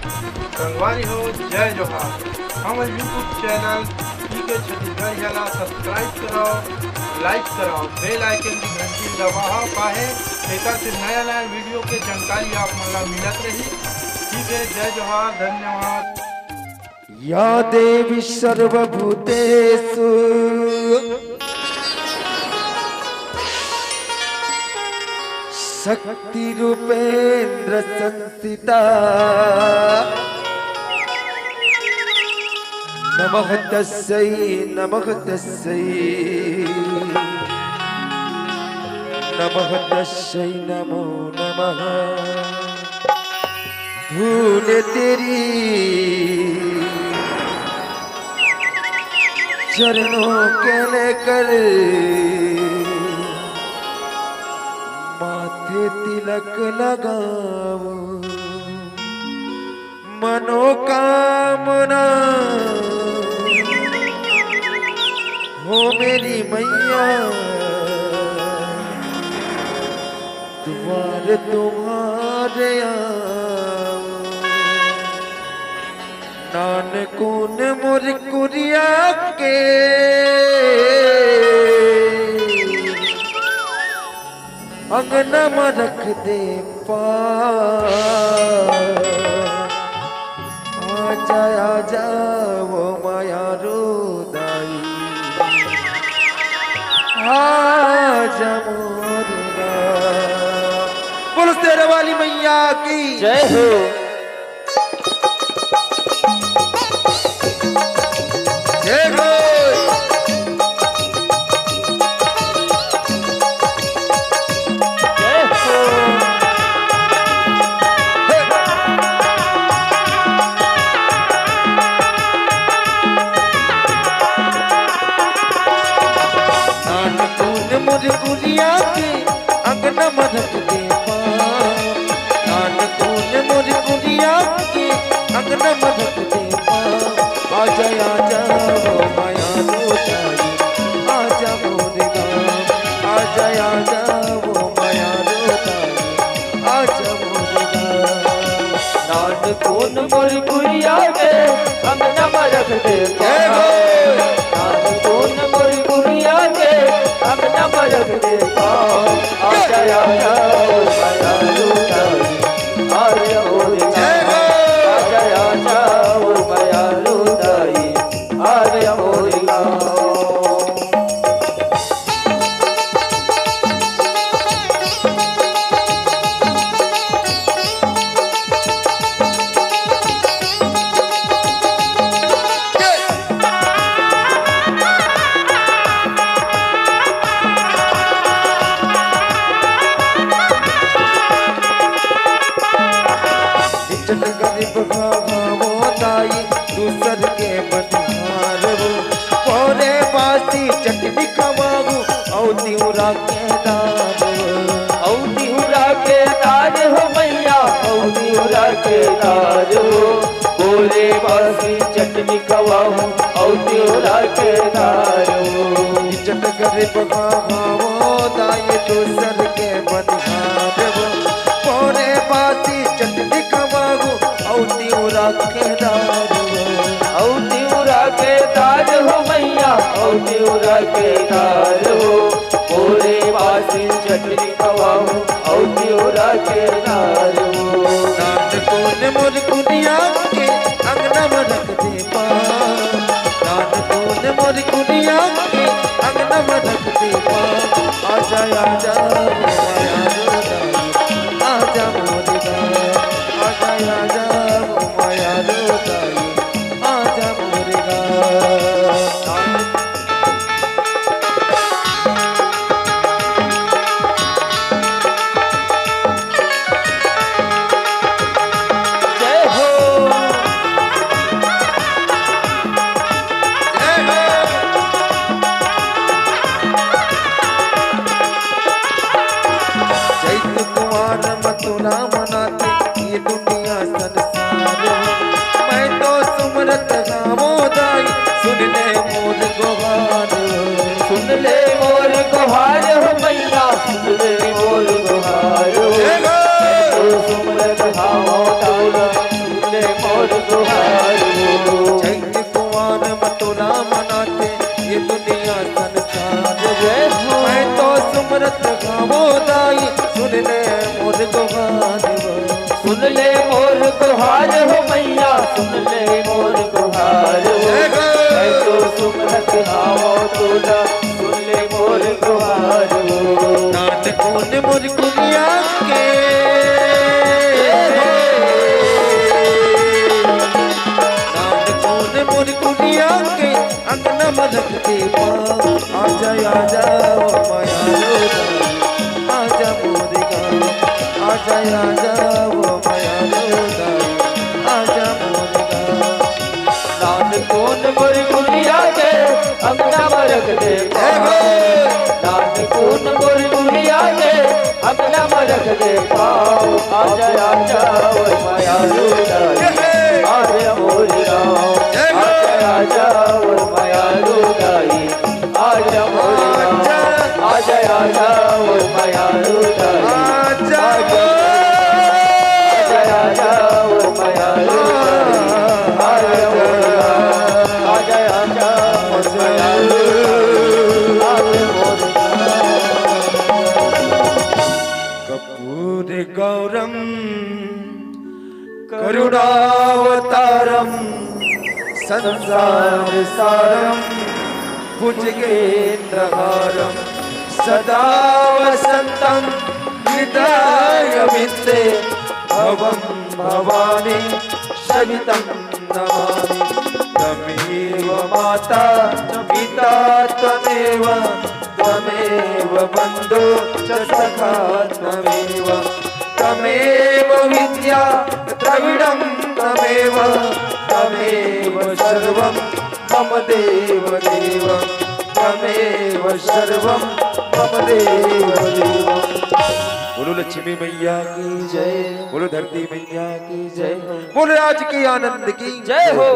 रंगवारी हो जय जोहार। हमारे यूट्यूब चैनल पीके छत्तीसगढ़ जाला सब्सक्राइब कराओ, लाइक कराओ, बेल आइकन की घंटी दबाओ काहे एक से नया नया वीडियो के जानकारी आप मला मिलत रही। ठीक है, जय जोहार, धन्यवाद। या देवी सर्वभूतेषु शक्ति रूपेन्द्र संस्थिता नमः तस्यै नमः तस्यै नमः तस्यै नमो नमः। धूल तेरी चरणों के लेकर माथे तिलक लगाओ, मनोकामना हो मेरी मैया, द्वार तुम्हारे आओ। नानकों ने मोर कुरिया के अंगना में रख दे आजा वो माया रोदाई, आजा मोर बोलो शेरा वाली मैया की जय हो। जय हो। कुरिया के अंगना में रख दे नानकों ने मोर कुरिया के अंगना में रख दे आजा आजा वो माया रोताई, आजा मोर गाँव, आजा आजा वो माया रोताई, आजा मोर गाँव। नानकों ने मोर कुरिया के अंगना में रख दे, नानकों ने मोर कुरिया के अंगना में रख दे। आजा आजा वो माया रोताई, आजा मोर गाँव, आजा आजा वो माया रोताई, आजा मोर गाँव। गरीब भावो दाई दूसर के बनिहार वो पोरे बासी चटनी खवाऊ औ तिउरा के दार औ तिउरा के दार हो मैया, औ तिउरा के दार हो। बोले बासी चटनी खवाऊ औ तिउरा के दार हो। चट गरीब भावो दाई दूसर के बनिहार वो पोरे बासी चटनी खवाऊ औ तिउरा के दार औ तिउरा के दार हो मैया, औ तिउरा के दार हो। बोले बासी चटनी खवाऊ औ तिउरा के दार हो। नानकों ने मोर कुरिया के अंगना में रख दे नानकों ने मोर कुरिया के अंगना में रख दे आजा आजा माया रोदाई, आजा मोर गाँव, आजा आजा माया रोदाई, आजा मोर गाँव। मथुरा मनाते ये दुनिया संसार, मैं तो सुमरत गावो दाई सुन ले मोर गुहार, सुन ले मोर गुहार हो मैया, सुन ले मोर गुहार हो। मैं तो सुमरत गावो दाई सुन ले गुहार हो। चैत्र कुमार मतुला मनाते ये दुनिया संसार जय हो। मैं तो सुमरत गावो दाई सुन ले मोर गुहार वो। सुन ले मोर गुहार हो मैया, सुन ले मोर गुहार हो। मैं तो सुमरत गावो तुला, सुन ले मोर गुहार हो। नानकों ने मोर कुलिया के नानकों ने मोर कुलिया के अंगना मदद के पाँव आजा आजा वो माया लोदाई आजा मोर गाँव आजा आजा वो माया लोदाई आजा मोर गाँव। नानकों ने मोर कुलिया के अंगना में रख दे पाँव। नानकों ने मोर कुलिया के अंगना में रख दे पाँव। आजा आजा वो माया लुटाई आजा मोर गाँव। आजा आजा वो माया लुटाई आजा मोर गाँव। आजा आजा वो माया लुटाई आजा आजा वो माया लुटाई आजा मोर गाँव। आजा आजा वो माया लुटाई आजा मोर कपूर गौरम करुणावतारम संसार सारम भुजगेन्द्रहारम सदा वसंतम हृदयमिते भवं भवानी सवितं नमामि। त्वमेव माता पिता त्वमेव त्वमेव बन्धु च सखा त्वमेव त्वमेव विद्या द्रविडं त्वमेव त्वमेव सर्वं मम देव देव त्वमेव सर्वं मम देव देव। बोलो लक्ष्मी मैया की जय, बोलो धरती मैया की जय, बोलो राज की आनंद की जय हो।